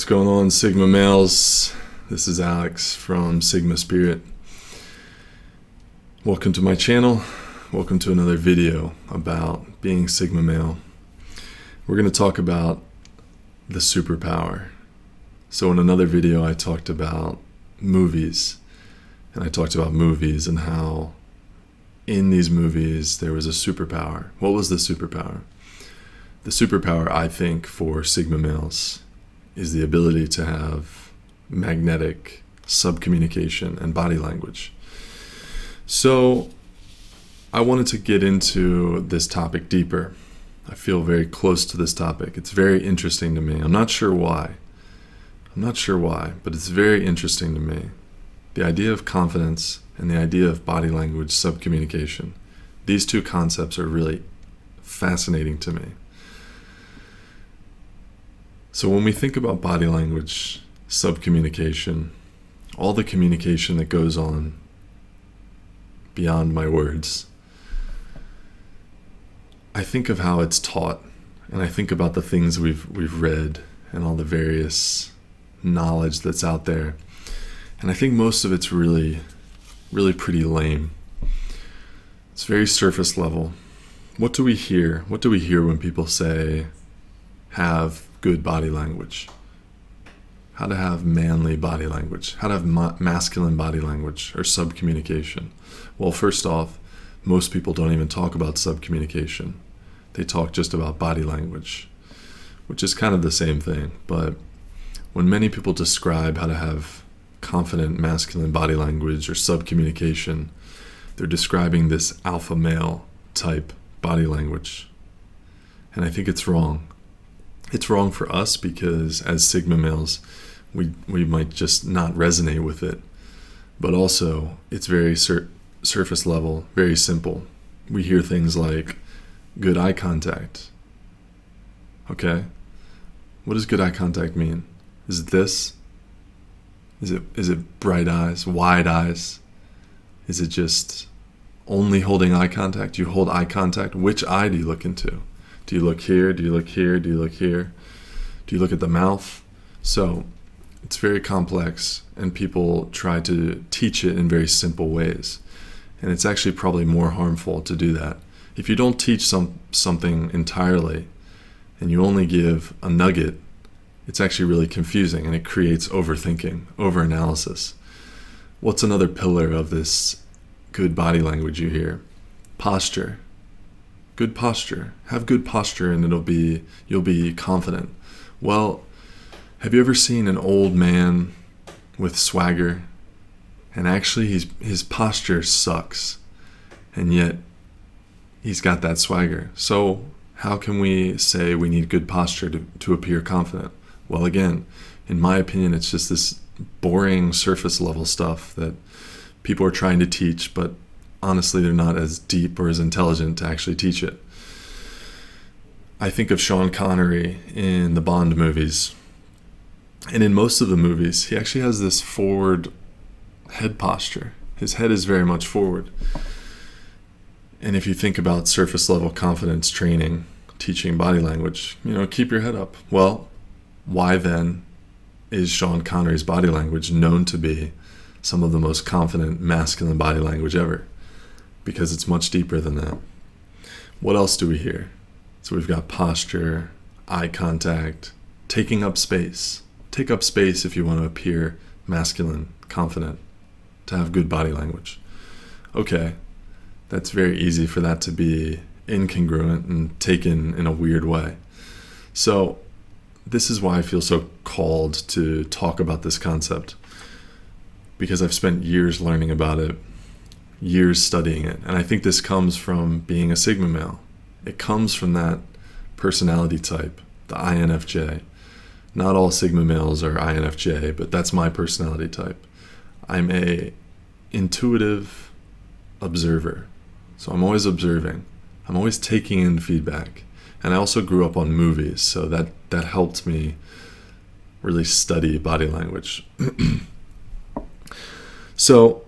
What's going on, Sigma males? This is Alex from Sigma Spirit. Welcome to my channel. Welcome to another video about being Sigma male. We're going to talk about the superpower. So in another video I talked about movies, and I talked about movies and how in these movies there was a superpower. What was the superpower? The superpower, I think, for Sigma males is the ability to have magnetic subcommunication and body language. So I wanted to get into this topic deeper. I feel very close to this topic. It's very interesting to me. I'm not sure why, but it's very interesting to me. The idea of confidence and the idea of body language subcommunication. These two concepts are really fascinating to me. So when we think about body language subcommunication, all the communication that goes on beyond my words, I think of how it's taught, and I think about the things we've read and all the various knowledge that's out there, and I think most of it's really pretty lame. It's very surface level. What do we hear? What do we hear when people say have good body language? How to have manly body language? How to have masculine body language or subcommunication? Well, first off, most people don't even talk about subcommunication. They talk just about body language, which is kind of the same thing. But when many people describe how to have confident masculine body language or subcommunication, they're describing this alpha male type body language. And I think it's wrong. It's wrong for us because as Sigma males, we might just not resonate with it. But also, it's very surface level, very simple. We hear things like good eye contact. Okay? What does good eye contact mean? Is it this? Is it bright eyes, wide eyes? Is it just only holding eye contact? You hold eye contact. Which eye do you look into? Do you look here? Do you look here? Do you look here? Do you look at the mouth? So it's very complex, and people try to teach it in very simple ways. And it's actually probably more harmful to do that. If you don't teach something entirely, and you only give a nugget, it's actually really confusing, and it creates overthinking, overanalysis. What's another pillar of this good body language you hear? Posture. Good posture. Have good posture and you'll be confident. Well, have you ever seen an old man with swagger? And actually his posture sucks. And yet he's got that swagger. So how can we say we need good posture to appear confident? Well, again, in my opinion, it's just this boring surface level stuff that people are trying to teach, but honestly, they're not as deep or as intelligent to actually teach it. I think of Sean Connery in the Bond movies. And in most of the movies, he actually has this forward head posture. His head is very much forward. And if you think about surface level confidence training, teaching body language, keep your head up. Well, why then is Sean Connery's body language known to be some of the most confident masculine body language ever? Because it's much deeper than that. What else do we hear? So we've got posture, eye contact, taking up space. Take up space if you want to appear masculine, confident, to have good body language. Okay, that's very easy for that to be incongruent and taken in a weird way. So this is why I feel so called to talk about this concept, because I've spent years learning about it, years studying it. And I think this comes from being a Sigma male. It comes from that personality type, the INFJ. Not all Sigma males are INFJ, but that's my personality type. I'm a intuitive observer. So I'm always observing. I'm always taking in feedback. And I also grew up on movies, so that helped me really study body language. So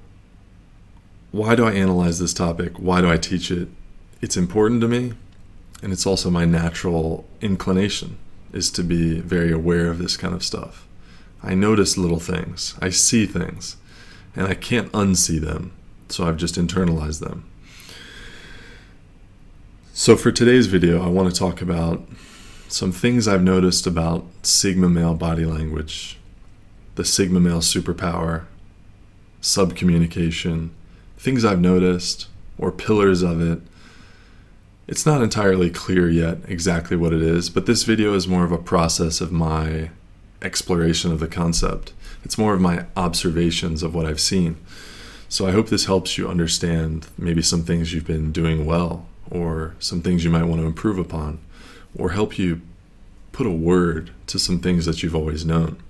why do I analyze this topic? Why do I teach it? It's important to me, and it's also my natural inclination. is to be very aware of this kind of stuff. I notice little things. I see things. And I can't unsee them. So I've just internalized them. So for today's video, I want to talk about some things I've noticed about Sigma male body language, the Sigma male superpower, subcommunication, things I've noticed, or pillars of it. It's not entirely clear yet exactly what it is, but this video is more of a process of my exploration of the concept. It's more of my observations of what I've seen. So I hope this helps you understand maybe some things you've been doing well, or some things you might want to improve upon, or help you put a word to some things that you've always known.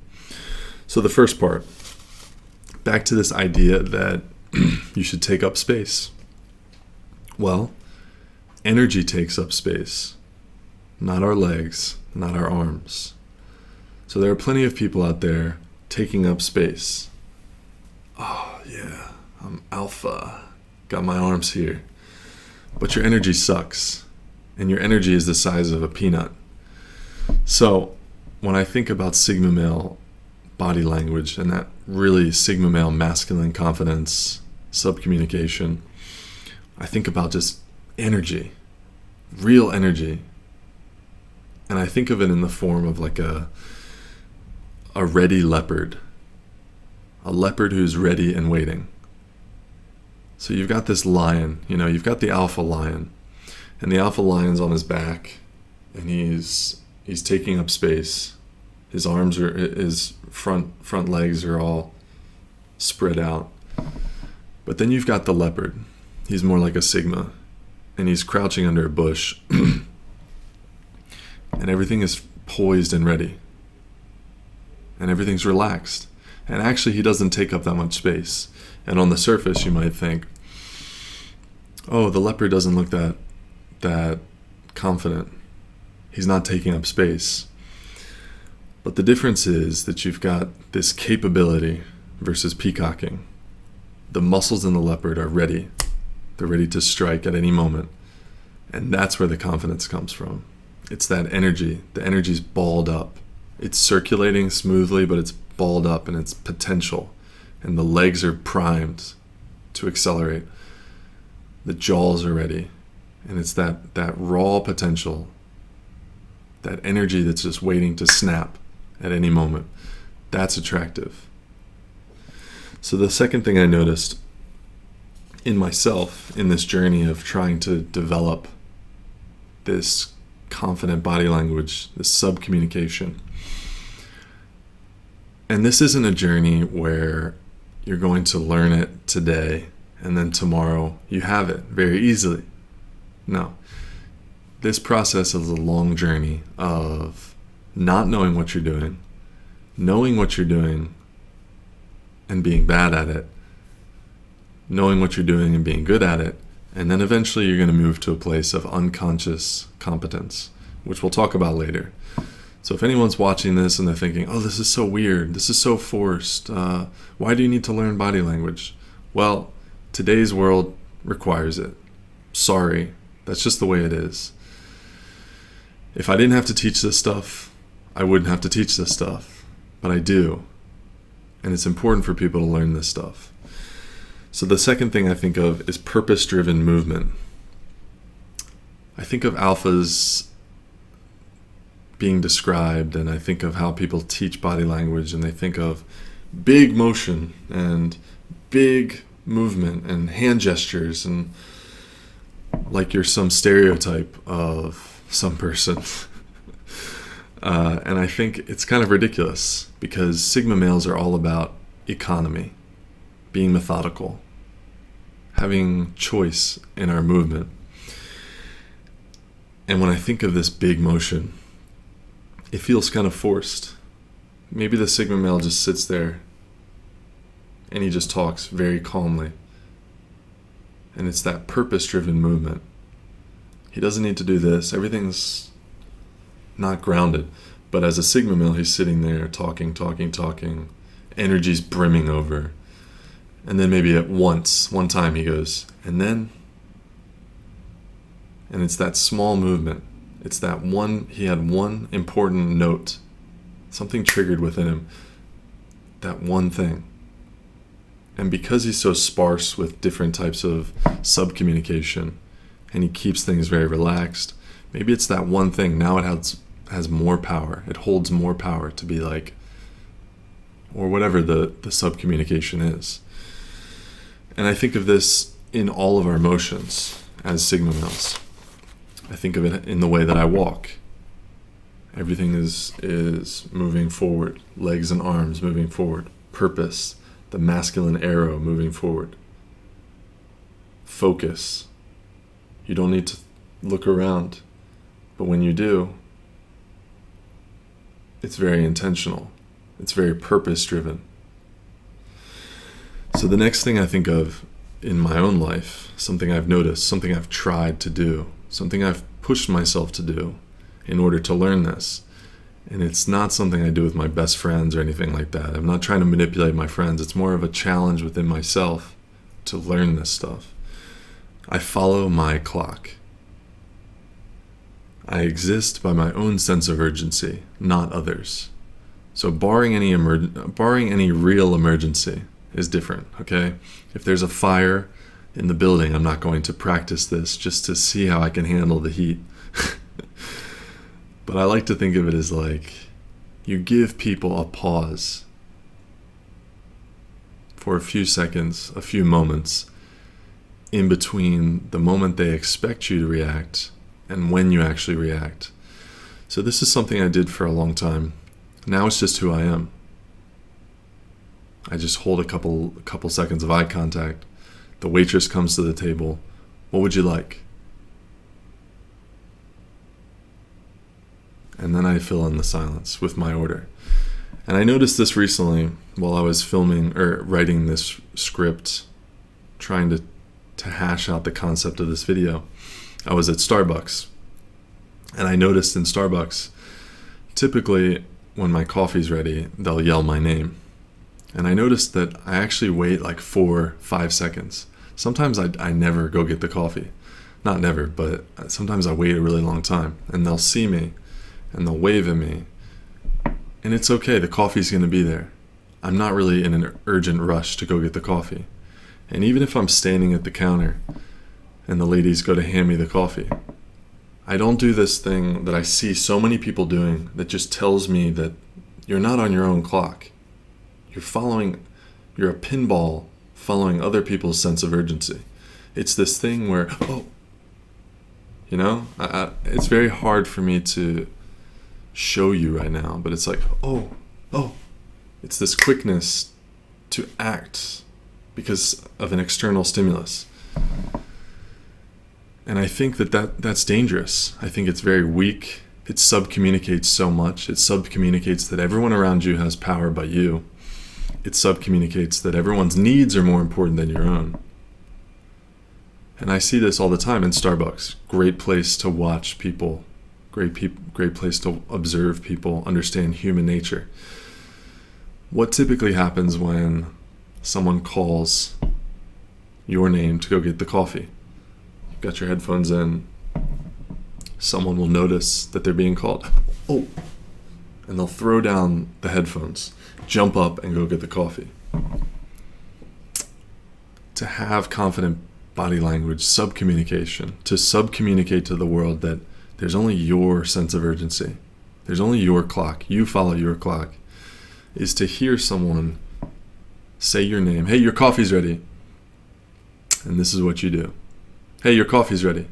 So the first part, back to this idea that you should take up space. Well, energy takes up space, not our legs, not our arms. So there are plenty of people out there taking up space. Oh yeah, I'm alpha, got my arms here. But your energy sucks, and your energy is the size of a peanut. So when I think about Sigma male body language and that really Sigma male masculine confidence, subcommunication, I think about just energy, real energy. And I think of it in the form of like a ready leopard, a leopard who's ready and waiting. So you've got this lion, you've got the alpha lion, and the alpha lion's on his back, and he's taking up space. His arms his front legs are all spread out. But then you've got the leopard. He's more like a Sigma, and he's crouching under a bush, and everything is poised and ready, and everything's relaxed. And actually, he doesn't take up that much space. And on the surface, you might think, oh, the leopard doesn't look that confident. He's not taking up space. But the difference is that you've got this capability versus peacocking. The muscles in the leopard are ready. They're ready to strike at any moment. And that's where the confidence comes from. It's that energy. The energy's balled up. It's circulating smoothly, but it's balled up in its potential. And the legs are primed to accelerate. The jaws are ready. And it's that raw potential, that energy that's just waiting to snap at any moment. That's attractive. So the second thing I noticed in myself in this journey of trying to develop this confident body language, this subcommunication. And this isn't a journey where you're going to learn it today and then tomorrow you have it very easily. No. This process is a long journey of not knowing what you're doing, knowing what you're doing and being bad at it, knowing what you're doing and being good at it, and then eventually you're going to move to a place of unconscious competence, which we'll talk about later. So if anyone's watching this and they're thinking, oh, this is so weird, this is so forced, why do you need to learn body language? Well, today's world requires it. Sorry, that's just the way it is. If I didn't have to teach this stuff, I wouldn't have to teach this stuff, but I do. And it's important for people to learn this stuff. So the second thing I think of is purpose-driven movement. I think of alphas being described, and I think of how people teach body language, and they think of big motion and big movement and hand gestures, and like you're some stereotype of some person. And I think it's kind of ridiculous because Sigma males are all about economy, being methodical, having choice in our movement. And when I think of this big motion, it feels kind of forced. Maybe the Sigma male just sits there and he just talks very calmly. And it's that purpose-driven movement. He doesn't need to do this. Everything's not grounded. But as a Sigma male, he's sitting there talking. Energy's brimming over. And then maybe one time he goes, and then? And it's that small movement. It's that one, he had one important note, something triggered within him, that one thing. And because he's so sparse with different types of subcommunication, and he keeps things very relaxed, maybe it's that one thing. Now it has more power. It holds more power to be like, or whatever the subcommunication is. And I think of this in all of our emotions as Sigma males. I think of it in the way that I walk. Everything is moving forward. Legs and arms moving forward. Purpose. The masculine arrow moving forward. Focus. You don't need to look around. But when you do, it's very intentional. It's very purpose-driven. So the next thing I think of in my own life, something I've noticed, something I've tried to do, something I've pushed myself to do in order to learn this. And it's not something I do with my best friends or anything like that. I'm not trying to manipulate my friends. It's more of a challenge within myself to learn this stuff. I follow my clock. I exist by my own sense of urgency, not others. So barring any real emergency is different, okay? If there's a fire in the building, I'm not going to practice this just to see how I can handle the heat. But I like to think of it as like, you give people a pause for a few seconds, a few moments, in between the moment they expect you to react and when you actually react. So this is something I did for a long time. Now it's just who I am. I just hold a couple seconds of eye contact. The waitress comes to the table. What would you like? And then I fill in the silence with my order. And I noticed this recently while I was writing this script, trying to hash out the concept of this video. I was at Starbucks, and I noticed in Starbucks, typically when my coffee's ready, they'll yell my name. And I noticed that I actually wait like 4-5 seconds. Sometimes I never go get the coffee. Not never, but sometimes I wait a really long time, and they'll see me and they'll wave at me. And it's okay, the coffee's going to be there. I'm not really in an urgent rush to go get the coffee. And even if I'm standing at the counter and the ladies go to hand me the coffee, I don't do this thing that I see so many people doing that just tells me that you're not on your own clock. You're a pinball following other people's sense of urgency. It's this thing where, it's very hard for me to show you right now, but it's like, it's this quickness to act because of an external stimulus. And I think that's dangerous. I think it's very weak. It subcommunicates so much. It subcommunicates that everyone around you has power but you. It subcommunicates that everyone's needs are more important than your own. And I see this all the time in Starbucks. Great place to watch people. Great place to observe people, understand human nature. What typically happens when someone calls your name to go get the coffee? You've got your headphones in. Someone will notice that they're being called. And they'll throw down the headphones, jump up, and go get the coffee. To have confident body language, subcommunication, to subcommunicate to the world that there's only your sense of urgency. There's only your clock. You follow your clock. Is to hear someone say your name. Hey, your coffee's ready. And this is what you do. Hey, your coffee's ready.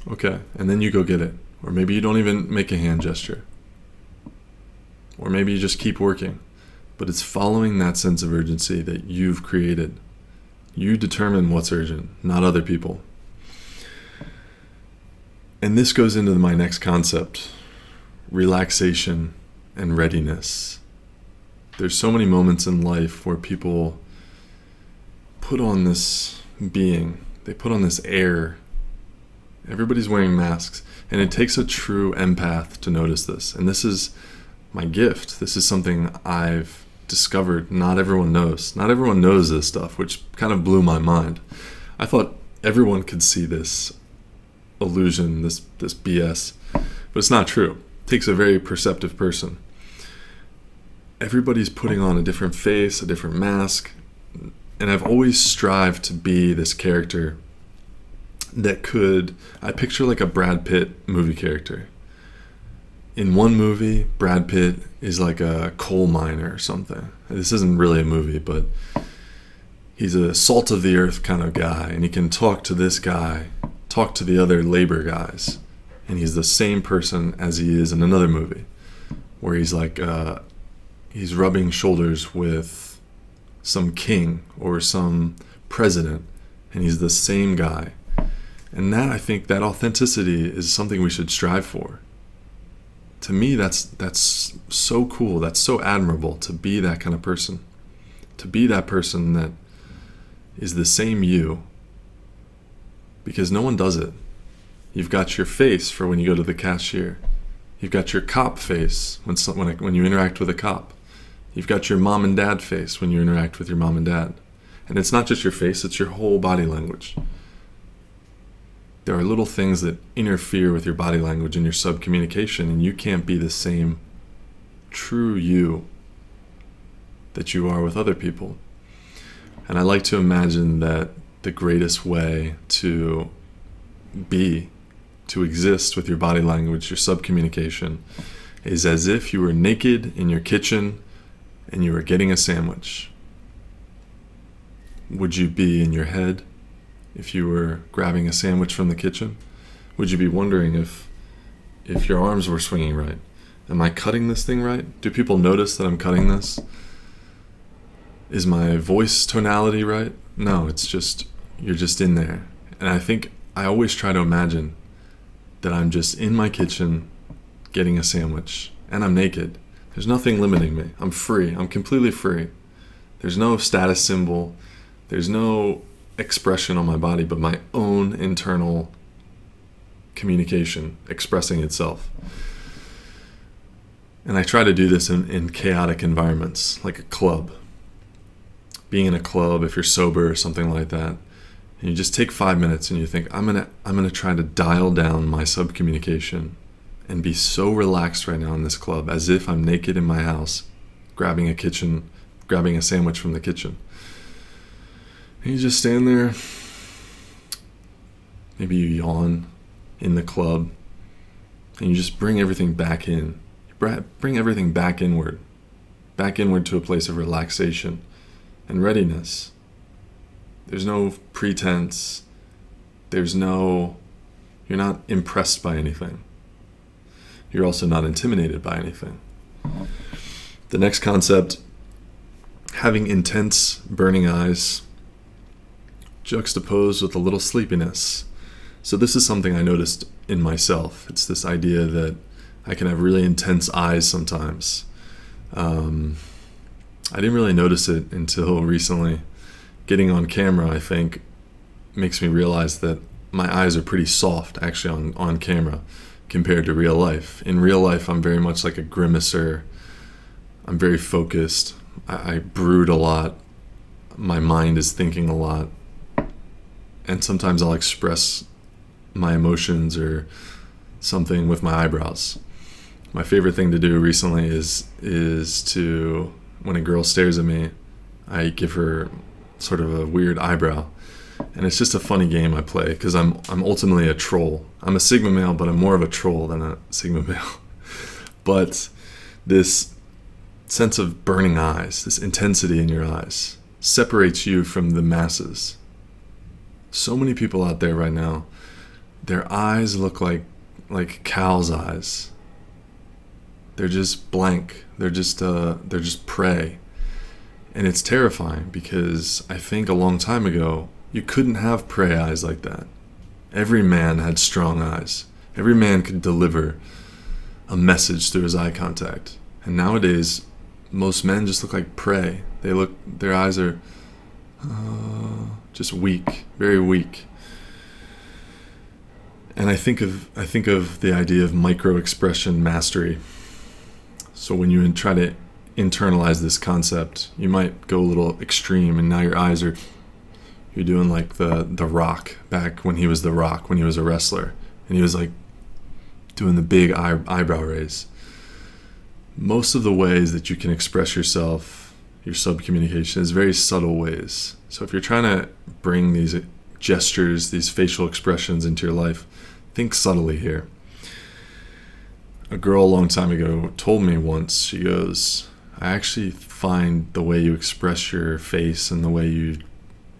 Okay, and then you go get it. Or maybe you don't even make a hand gesture. Or maybe you just keep working. But it's following that sense of urgency that you've created. You determine what's urgent, not other people. And this goes into my next concept, relaxation and readiness. There's so many moments in life where people put on this being, they put on this air. Everybody's wearing masks, and it takes a true empath to notice this. And this is my gift. This is something I've discovered not everyone knows. Not everyone knows this stuff, which kind of blew my mind. I thought everyone could see this illusion, this BS, but it's not true. It takes a very perceptive person. Everybody's putting on a different face, a different mask, and I've always strived to be this character I picture like a Brad Pitt movie character. In one movie, Brad Pitt is like a coal miner or something. This isn't really a movie, but he's a salt of the earth kind of guy, and he can talk to this guy, talk to the other labor guys, and he's the same person as he is in another movie, where he's like, he's rubbing shoulders with some king or some president, and he's the same guy. And I think that authenticity is something we should strive for. To me, that's so cool. That's so admirable, to be that kind of person. To be that person that is the same you. Because no one does it. You've got your face for when you go to the cashier. You've got your cop face when you interact with a cop. You've got your mom and dad face when you interact with your mom and dad. And it's not just your face, it's your whole body language. There are little things that interfere with your body language and your subcommunication, and you can't be the same true you that you are with other people. And I like to imagine that the greatest way to exist with your body language, your subcommunication, is as if you were naked in your kitchen and you were getting a sandwich. Would you be in your head if you were grabbing a sandwich from the kitchen? Would you be wondering if your arms were swinging right? Am I cutting this thing right? Do people notice that I'm cutting this? Is my voice tonality right? No, it's just, you're just in there. And I think I always try to imagine that I'm just in my kitchen getting a sandwich, and I'm naked. There's nothing limiting me. I'm free. I'm completely free. There's no status symbol. There's no expression on my body, but my own internal communication expressing itself. And I try to do this in chaotic environments, like a club. Being in a club, if you're sober or something like that, and you just take 5 minutes and you think, I'm gonna try to dial down my subcommunication and be so relaxed right now in this club, as if I'm naked in my house, grabbing a sandwich from the kitchen. And you just stand there. Maybe you yawn in the club, and you just bring everything back in. Bring everything back inward to a place of relaxation and readiness. There's no pretense. You're not impressed by anything. You're also not intimidated by anything. The next concept, having intense, burning eyes, juxtaposed with a little sleepiness. So this is something I noticed in myself. It's this idea that I can have really intense eyes sometimes. I didn't really notice it until recently. Getting on camera, I think, makes me realize that my eyes are pretty soft, actually, on camera compared to real life. In real life, I'm very much like a grimacer. I'm very focused. I brood a lot. My mind is thinking a lot. And sometimes I'll express my emotions or something with my eyebrows. My favorite thing to do recently is to, when a girl stares at me, I give her sort of a weird eyebrow. And it's just a funny game I play, because I'm ultimately a troll. I'm a Sigma male, but I'm more of a troll than a Sigma male. But this sense of burning eyes, this intensity in your eyes, separates you from the masses. So many people out there right now, their eyes look like cows' eyes. They're just blank. They're just prey. And it's terrifying, because I think a long time ago, you couldn't have prey eyes like that. Every man had strong eyes. Every man could deliver a message through his eye contact. And nowadays, most men just look like prey. Their eyes are just weak, very weak. And I think of the idea of micro-expression mastery. So when you try to internalize this concept, you might go a little extreme, and now your eyes are You're doing like the Rock back when he was the Rock, when he was a wrestler, and he was like doing the big eyebrow raise. Most of the ways that you can express yourself, your subcommunication, is very subtle ways. So if you're trying to bring these gestures, these facial expressions into your life, think subtly here. A girl a long time ago told me once, she goes, I actually find the way you express your face and the way you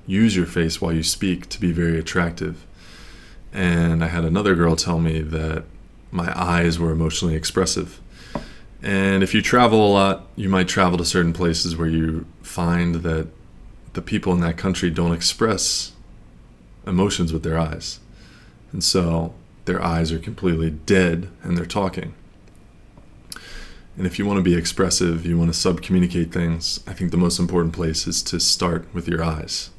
use your face while you speak to be very attractive. And I had another girl tell me that my eyes were emotionally expressive. And if you travel a lot, you might travel to certain places where you find that the people in that country don't express emotions with their eyes. And so their eyes are completely dead and they're talking. And if you want to be expressive, you want to subcommunicate things, I think the most important place is to start with your eyes.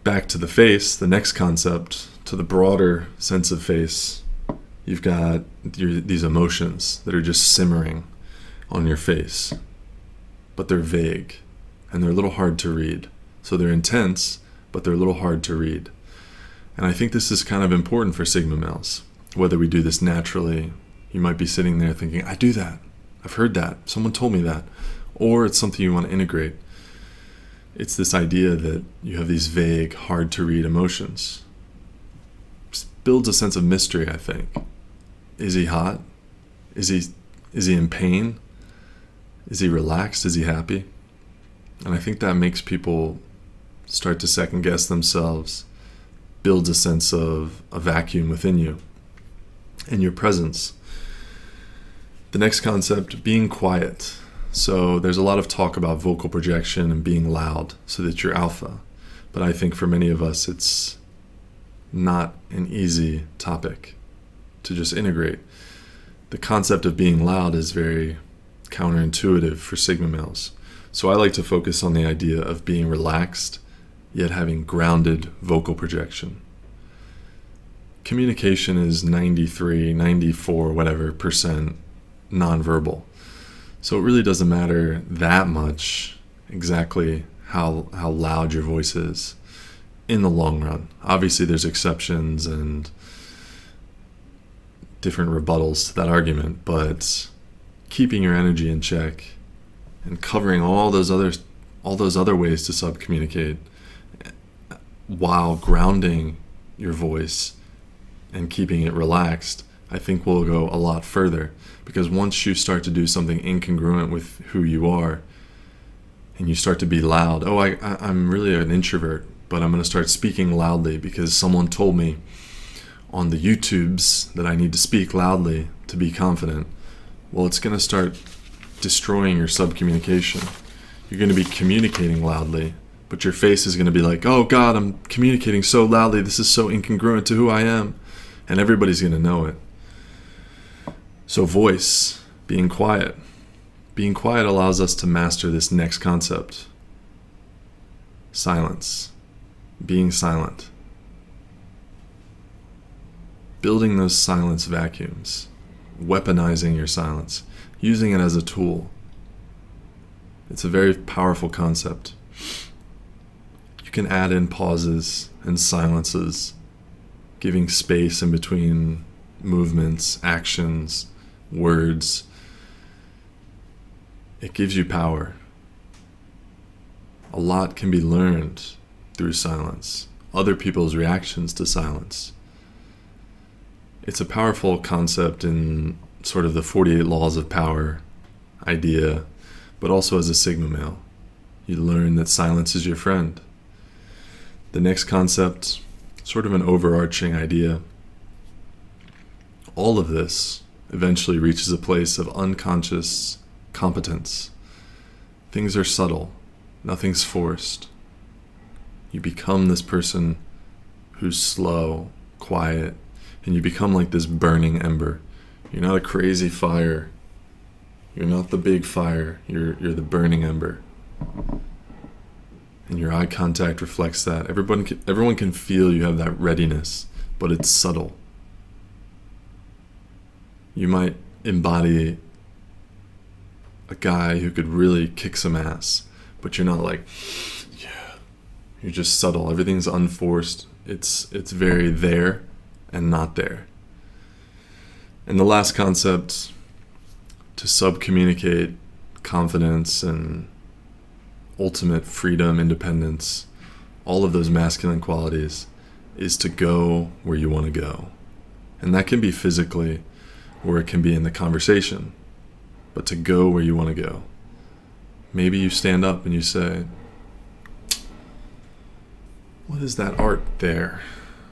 Back to the face, the next concept, to the broader sense of face, you've got these emotions that are just simmering on your face. But they're vague, and they're a little hard to read. So they're intense, but they're a little hard to read. And I think this is kind of important for Sigma males. Whether we do this naturally, you might be sitting there thinking, I do that. I've heard that. Someone told me that. Or it's something you want to integrate. It's this idea that you have these vague, hard to read emotions. Just builds a sense of mystery, I think. Is he hot? Is he in pain? Is he relaxed? Is he happy? And I think that makes people start to second guess themselves, builds a sense of a vacuum within you and your presence. The next concept, being quiet. So there's a lot of talk about vocal projection and being loud so that you're alpha. But I think for many of us, it's not an easy topic to just integrate. The concept of being loud is very counterintuitive for Sigma males. So I like to focus on the idea of being relaxed, yet having grounded vocal projection. Communication is 93, 94, whatever percent nonverbal. So it really doesn't matter that much exactly how loud your voice is in the long run. Obviously there's exceptions and different rebuttals to that argument, but keeping your energy in check and covering all those other ways to subcommunicate while grounding your voice and keeping it relaxed, I think will go a lot further. Because once you start to do something incongruent with who you are and you start to be loud, I'm really an introvert, but I'm going to start speaking loudly because someone told me on the YouTubes that I need to speak loudly to be confident. Well, it's going to start destroying your subcommunication. You're going to be communicating loudly, but your face is going to be like, oh God, I'm communicating so loudly. This is so incongruent to who I am. And everybody's going to know it. So voice, being quiet. Being quiet allows us to master this next concept. Silence. Being silent. Building those silence vacuums. Weaponizing your silence. Using it as a tool. It's a very powerful concept. You can add in pauses and silences, giving space in between movements, actions, words. It gives you power. A lot can be learned through silence, other people's reactions to silence. It's a powerful concept in sort of the 48 laws of power idea, but also as a Sigma male. You learn that silence is your friend. The next concept, sort of an overarching idea. All of this eventually reaches a place of unconscious competence. Things are subtle. Nothing's forced. You become this person who's slow, quiet, and you become like this burning ember. You're not a crazy fire. You're not the big fire. You're the burning ember. And your eye contact reflects that. Everyone can feel you have that readiness, but it's subtle. You might embody a guy who could really kick some ass, but you're not like, yeah, You're just subtle. Everything's unforced. It's very there and not there. And the last concept, to subcommunicate confidence and ultimate freedom, independence, all of those masculine qualities, is to go where you want to go. And that can be physically, or it can be in the conversation, but to go where you want to go. Maybe you stand up and you say, what is that art there?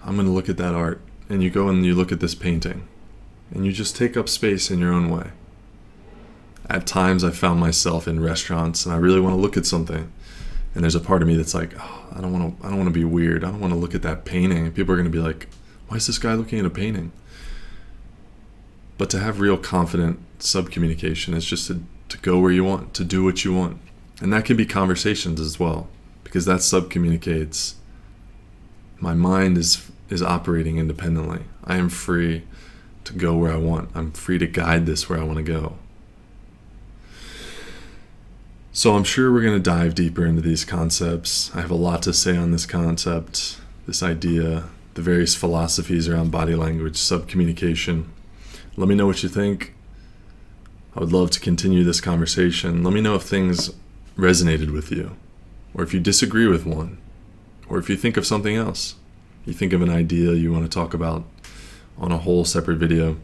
I'm going to look at that art. And you go and you look at this painting. And you just take up space in your own way. At times I found myself in restaurants and I really want to look at something. And there's a part of me that's like, oh, I don't want to be weird. I don't want to look at that painting. And people are going to be like, why is this guy looking at a painting? But to have real confident subcommunication is just to go where you want, to do what you want. And that can be conversations as well, because that subcommunicates. My mind is operating independently. I am free to go where I want. I'm free to guide this where I want to go. So I'm sure we're going to dive deeper into these concepts. I have a lot to say on this concept, this idea, the various philosophies around body language, subcommunication. Let me know what you think. I would love to continue this conversation. Let me know if things resonated with you, or if you disagree with one, or if you think of something else. You think of an idea you want to talk about on a whole separate video.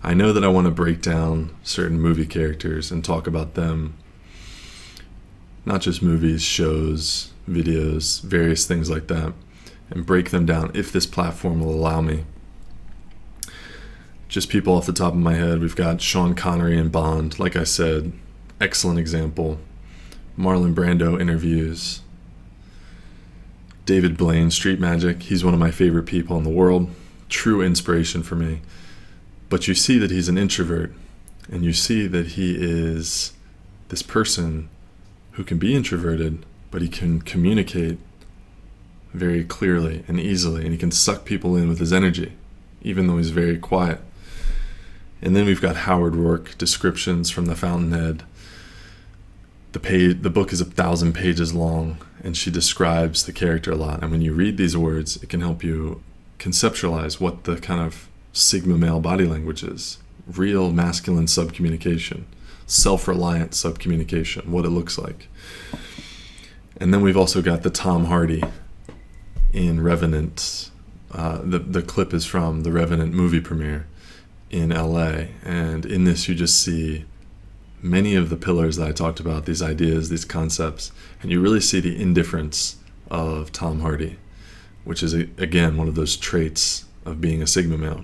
I know that I want to break down certain movie characters and talk about them. Not just movies, shows, videos, various things like that, and break them down if this platform will allow me. Just people off the top of my head, we've got Sean Connery in Bond, like I said, excellent example. Marlon Brando interviews. David Blaine, Street Magic, he's one of my favorite people in the world, true inspiration for me. But you see that he's an introvert, and you see that he is this person who can be introverted, but he can communicate very clearly and easily, and he can suck people in with his energy, even though he's very quiet. And then we've got Howard Rourke, Descriptions from the Fountainhead. The book is 1,000 pages long, and she describes the character a lot. And when you read these words, it can help you conceptualize what the kind of Sigma male body language is. Real masculine subcommunication. Self-reliant subcommunication, what it looks like. And then we've also got the Tom Hardy in Revenant. The clip is from the Revenant movie premiere in LA, and in this you just see many of the pillars that I talked about, these ideas, these concepts, and you really see the indifference of Tom Hardy, which is again one of those traits of being a Sigma male.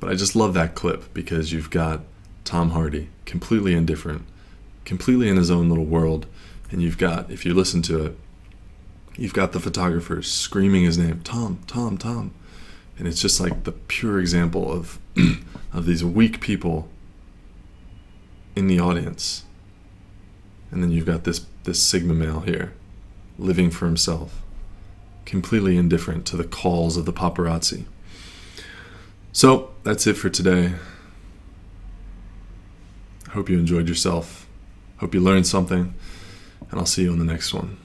But I just love that clip because you've got Tom Hardy, completely indifferent, completely in his own little world, and you've got, if you listen to it, you've got the photographers screaming his name, Tom, Tom, Tom, and it's just like the pure example of of these weak people in the audience. And then you've got this Sigma male here, living for himself, completely indifferent to the calls of the paparazzi. So that's it for today. Hope you enjoyed yourself. Hope you learned something, and I'll see you on the next one.